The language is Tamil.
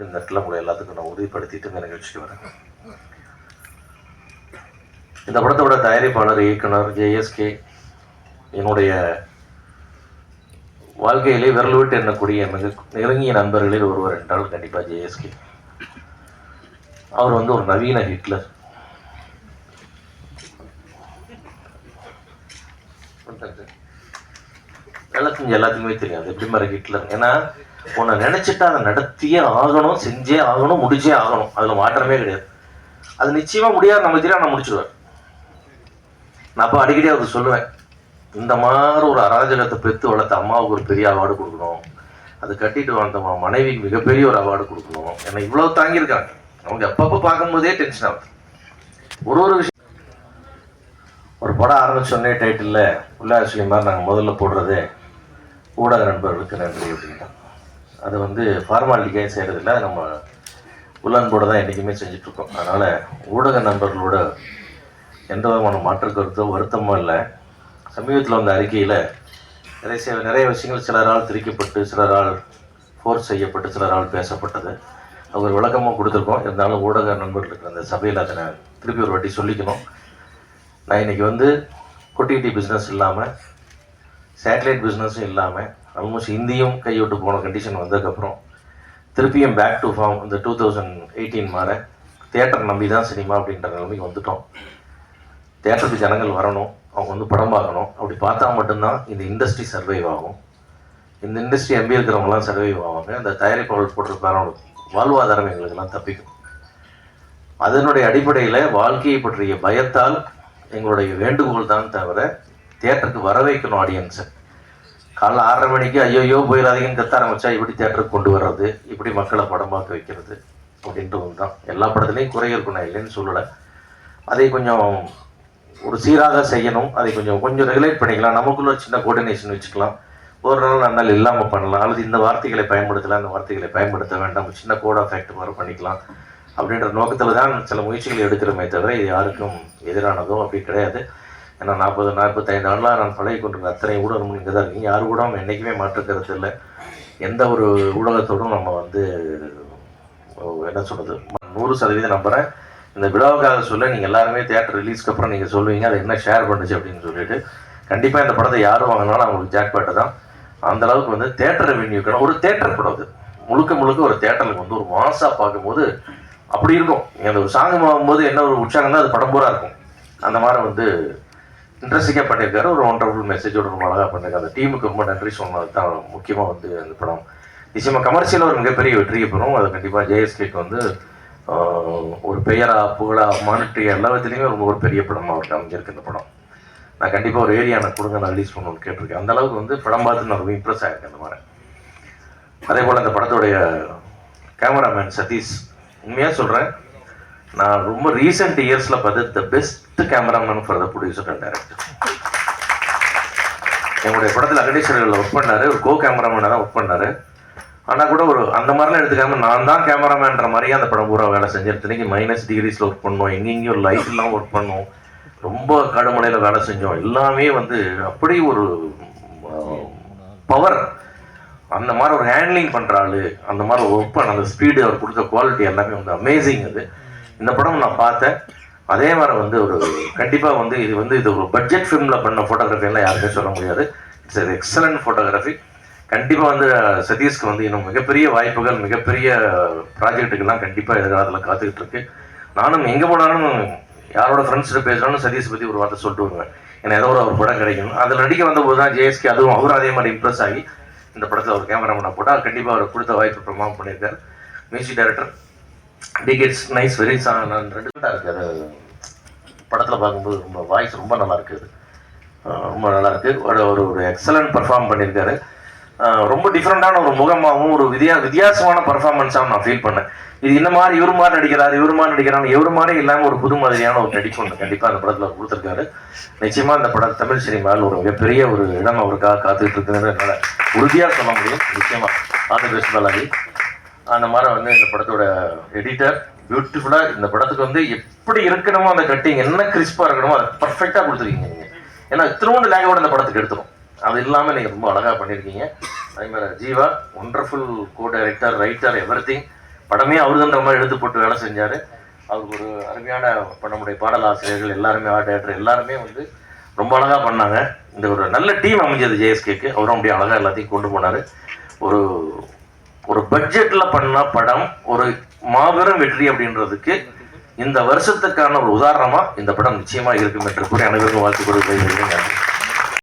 இந்த இடத்துல உங்களை எல்லாத்துக்கும் நான் உறுதிப்படுத்திட்டு இந்த நிகழ்ச்சிக்கு வரேன். இந்த படத்தோட தயாரிப்பாளர் இயக்குனர் JSK என்னுடைய வாழ்க்கையிலே விரல் விட்டு எண்ணக்கூடிய மிக நெருங்கிய நண்பர்களில் ஒருவர் என்றால் கண்டிப்பாக JSK. அவர் வந்து ஒரு நவீன ஹிட்லர். எல்லாத்துக்குமே தெரியும் அது எப்படி மாதிரி ஹிட்லர். ஏன்னா உன்னை நினைச்சிட்டு அதை நடத்தியே ஆகணும், செஞ்சே ஆகணும், முடிச்சே ஆகணும், அதுல மாற்றமே கிடையாது. அது நிச்சயமா முடியாது, நம்ம தெரியாது, நான் முடிச்சிடுவேன். நான் அப்போ அடிக்கடி அவருக்கு சொல்லுவேன், இந்த மாதிரி ஒரு அராஜகத்தை பெற்று வளர்த்த அம்மாவுக்கு ஒரு பெரிய அவார்டு கொடுக்கணும், அது கட்டிட்டு வளர்த்த மனைவிக்கு மிகப்பெரிய ஒரு அவார்டு கொடுக்கணும். ஏன்னா இவ்வளவு தாங்கியிருக்காங்க. அவங்க அப்பப்போ பார்க்கும்போதே டென்ஷன் ஆகுது. ஒரு விஷயம், ஒரு படம் ஆரம்பிச்சோடனே டைட்டில் உல்லாசிலி மாதிரி நாங்கள் முதல்ல போடுறது ஊடக நண்பர்களுக்கு நன்றி அப்படின்னா, அது வந்து ஃபார்மாலிட்டிக்காக செய்கிறதில்ல, நம்ம உள்ளன்போடு தான் என்றைக்குமே செஞ்சிட்ருக்கோம். அதனால் ஊடக நண்பர்களோட எந்த விதமான மாற்று கருத்தோ வருத்தமோ இல்லை. சமீபத்தில் வந்த அறிக்கையில் நிறைய விஷயங்கள் சிலரால் திரிக்கப்பட்டு, சிலரால் ஃபோர்ஸ் செய்யப்பட்டு, சிலரால் பேசப்பட்டது. அவர் விளக்கமாக கொடுத்துருக்கோம். இருந்தாலும் ஊடக நண்பர்களுக்கு அந்த சபையில் அதை நான் திருப்பி ஒரு வாட்டி சொல்லிக்கணும். நான் இன்றைக்கி வந்து OTT பிஸ்னஸ் இல்லாமல், சேட்டலைட் பிஸ்னஸும் இல்லாமல், ஆல்மோஸ்ட் இந்தியும் கைவிட்டு போன கண்டிஷன் வந்ததுக்கப்புறம் திருப்பியும் பேக் டு ஃபார்ம் இந்த 2018 மாற தியேட்டர் நம்பி தான் சினிமா அப்படின்ற நிலைமைக்கு வந்துட்டோம். தியேட்டருக்கு ஜனங்கள் வரணும், அவங்க வந்து படம் பார்க்கணும். அப்படி பார்த்தா மட்டும்தான் இந்த இண்டஸ்ட்ரி சர்வைவ் ஆகும். இந்த இண்டஸ்ட்ரி நம்பி இருக்கிறவங்களாம் சர்வைவ் ஆவாங்க. அந்த தயாரிப்பாளர் போட்டிருப்பான வாழ்வாதாரம் எங்களுக்கெல்லாம் தப்பிக்கும். அதனுடைய அடிப்படையில் வாழ்க்கையை பற்றிய பயத்தால் எங்களுடைய வேண்டுகோள் தான் தவிர தியேட்டருக்கு வர வைக்கணும் ஆடியன்ஸை. காலைல 6:30 மணிக்கு ஐயோ போயிடாதீங்கன்னு கத்த ஆரம்பிச்சா இப்படி தியேட்டருக்கு கொண்டு வர்றது, இப்படி மக்களை படம் பார்க்க வைக்கிறது அப்படின்றது தான். எல்லா படத்துலையும் குறை இருக்கணும், இல்லைன்னு சொல்லலை. அதை கொஞ்சம் ஒரு சீராக செய்யணும். அதை கொஞ்சம் ரெகுலேட் பண்ணிக்கலாம். நமக்குள்ள சின்ன கோஆர்டினேஷன் வச்சுக்கலாம். ஒரு நாள் நன்னால் இல்லாமல் பண்ணலாம், அல்லது இந்த வார்த்தைகளை பயன்படுத்தலாம், இந்த வார்த்தைகளை பயன்படுத்த வேண்டாம், சின்ன கோட் ஆஃப் ஆக்ட் மாதிரி பண்ணிக்கலாம் அப்படின்ற நோக்கத்தில் தான் சில முயற்சிகளை எடுக்கிறோமே தவிர இது யாருக்கும் எதிரானதோ அப்படி கிடையாது. ஏன்னா 45 ஆண்டுலாம் நான் பழகி கொண்டிருக்க அத்தனை ஊடகம் இங்கே தான் இருக்கீங்க. யாரு கூட நம்ம என்றைக்குமே மாற்றுக்கிறது இல்லை. எந்த ஒரு ஊடகத்தோடும் நம்ம வந்து என்ன சொல்கிறது 100% நம்புகிறேன். இந்த விழாவுக்காக சொல்ல நீங்கள் எல்லாருமே தியேட்டர் ரிலீஸ்க்கு அப்புறம் நீங்கள் சொல்லுவீங்க அதை என்ன ஷேர் பண்ணுச்சு அப்படின்னு சொல்லிட்டு. கண்டிப்பாக இந்த படத்தை யாரும் வாங்கினாலும் அவங்களுக்கு ஜாக்பாட்டு தான். அந்த அளவுக்கு வந்து தியேட்டர் ரெவென்யூக்கான ஒரு தியேட்டர் படம் அது முழுக்க ஒரு தியேட்டருக்கு வந்து ஒரு மாசாக பார்க்கும்போது அப்படி இருக்கும். நீங்கள் அந்த ஒரு சாங் ஆகும்போது என்ன ஒரு உற்சாகம் தான் அது படம் பூரா இருக்கும். அந்த மாதிரி வந்து இன்ட்ரெஸ்டிங்காக பண்ணியிருக்காரு. ஒரு ஒண்டர்ஃபுல் மெசேஜோட ரொம்ப அழகாக பண்ணியிருக்காரு. அந்த டீமுக்கு ரொம்ப நன்றி சொன்னது தான் முக்கியமாக வந்து அந்த படம் நிச்சயமாக கமர்ஷியலாக ஒரு மிகப்பெரிய வெற்றியை பெறும். அது கண்டிப்பாக JSKக்கு வந்து ஒரு பெயரா புகழா மானிட்டரி எல்லா விதத்துலேயுமே ரொம்ப ஒரு பெரிய படமாக அவருக்கு அமைஞ்சிருக்கு இந்த படம். நான் கண்டிப்பாக ஒரு ஏரியா கொடுங்க நான் ரிலீஸ் பண்ணணும்னு கேட்டிருக்கேன். அந்த அளவுக்கு வந்து படம் பார்த்து நான் ரொம்ப இம்ப்ரெஸ் ஆகிருக்கேன் அந்த மாதிரி. அதே போல் அந்த படத்துடைய கேமராமேன் சதீஷ், உண்மையாக சொல்கிறேன், நான் ரொம்ப ரீசெண்ட் இயர்ஸில் பார்த்து the best cameraman for the producer and director. என்னுடைய படத்தில் அகடீஸ்வரில் ஒர்க் பண்ணார், ஒரு கோ கேமராமேனாக தான் ஒர்க் பண்ணார். ஆனால் கூட ஒரு அந்த மாதிரிலாம் எடுத்துக்காமல் நான் தான் கேமராமேன்ற மாதிரியே அந்த படம் பூரா வேலை செஞ்சிருந்தேன். -டிகிரிஸில் ஒர்க் பண்ணோம், எங்கெங்கேயும் ஒரு லைட் இல்லாமல் ஒர்க் பண்ணோம், ரொம்ப கடுமலையில் வேலை செஞ்சோம். எல்லாமே வந்து அப்படி ஒரு பவர், அந்த மாதிரி ஒரு ஹேண்ட்லிங் பண்ணுற ஆள், அந்த மாதிரி ஒர்க் பண்ண அந்த ஸ்பீடு, அவர் கொடுத்த குவாலிட்டி எல்லாமே வந்து அமேசிங். அது இந்த படம் நான் பார்த்தேன். அதே மாதிரி வந்து ஒரு கண்டிப்பாக வந்து இது ஒரு பட்ஜெட் ஃபிலிமில் பண்ண ஃபோட்டோகிராஃபியெல்லாம் யாருமே சொல்ல முடியாது. இட்ஸ் ஒரு எக்ஸலண்ட் ஃபோட்டோகிராஃபி. கண்டிப்பாக வந்து சதீஷ்க்கு வந்து இன்னும் மிகப்பெரிய வாய்ப்புகள், மிகப்பெரிய ப்ராஜெக்ட்டுக்கெல்லாம் கண்டிப்பாக எதிர்காலத்தில் காத்துக்கிட்டு இருக்கு. நானும் எங்கே போனாலும் யாரோட ஃப்ரெண்ட்ஸ்கிட்ட பேசுகிறாலும் சதீஷ் பற்றி ஒரு வார்த்தை சொல்லிட்டு வருவேன். ஏன்னா ஏதோ ஒரு படம் கிடைக்கணும். அதில் நடிக்க வந்தபோது தான் JSK அதுவும் அவரும் அதே மாதிரி இம்ப்ரெஸ் ஆகி இந்த படத்தில் ஒரு கேமராமேனை போட்டால் கண்டிப்பாக அவர் கொடுத்த வாய்ப்பு பிரமாணம் பண்ணியிருக்காரு. Music director decades nice very நான் ரெண்டுட்டாக இருக்குது. அது படத்தில் பார்க்கும்போது ரொம்ப வாய்ஸ் ரொம்ப நல்லா இருக்குது, ரொம்ப நல்லா இருக்குது. ஒரு எக்ஸலண்ட் பர்ஃபார்ம் பண்ணியிருக்காரு. ரொம்ப டிஃப்ரெண்டான ஒரு முகமாகவும் ஒரு வித்தியாசமான பர்ஃபார்மன்ஸாகவும் நான் ஃபீல் பண்ணேன். இது இந்த மாதிரி இவர் மாதிரி நடிக்கிறாரு, இவர் மாதிரி இல்லாமல் ஒரு புது மாதிரியான ஒரு நடிப்பு ஒன்று கண்டிப்பாக அந்த படத்தில் கொடுத்துருக்காரு. நிச்சயமாக இந்த படம் தமிழ் சினிமாவில் ஒரு மிகப்பெரிய ஒரு இடம் அவருக்காக காத்துக்கிட்டு இருக்குதுன்னு என்னால் உறுதியாக சொல்ல முடியும். நிச்சயமாக ஆந்திர பேசுதலாகி அந்த மாதிரி வந்து இந்த படத்தோட எடிட்டர் பியூட்டிஃபுல்லாக இந்த படத்துக்கு வந்து எப்படி இருக்கணுமோ அந்த கட்டிங் என்ன கிறிஸ்பாக இருக்கணுமோ அதை பர்ஃபெக்டாக கொடுத்துருக்கீங்க நீங்கள். ஏன்னா இத்தினோண்டு லேங்கோட இந்த படத்துக்கு எடுத்துரும், அது இல்லாமல் நீங்கள் ரொம்ப அழகாக பண்ணியிருக்கீங்க. அதே மாதிரி Jeeva wonderful co director, writer, everything. படமே அவருதுன்ற மாதிரி எடுத்து போட்டு வேலை செஞ்சார். அவருக்கு ஒரு அருமையான நம்முடைய பாடலாசிரியர்கள் எல்லாருமே, ஆர்ட் டைரக்டர் எல்லாருமே வந்து ரொம்ப அழகாக பண்ணாங்க. இந்த ஒரு நல்ல டீம் அமைஞ்சது ஜேஎஸ்கேக்கு. அவரும் அப்படியே அழகாக எல்லாத்தையும் கொண்டு போனார். ஒரு ஒரு பட்ஜெட்டில் பண்ண படம் ஒரு மாபெரும் வெற்றி அப்படின்றதுக்கு இந்த வருஷத்துக்கான ஒரு உதாரணமாக இந்த படம் நிச்சயமாக இருக்கும் என்று கூட அனைவருக்கும் வாழ்த்து கொடுக்க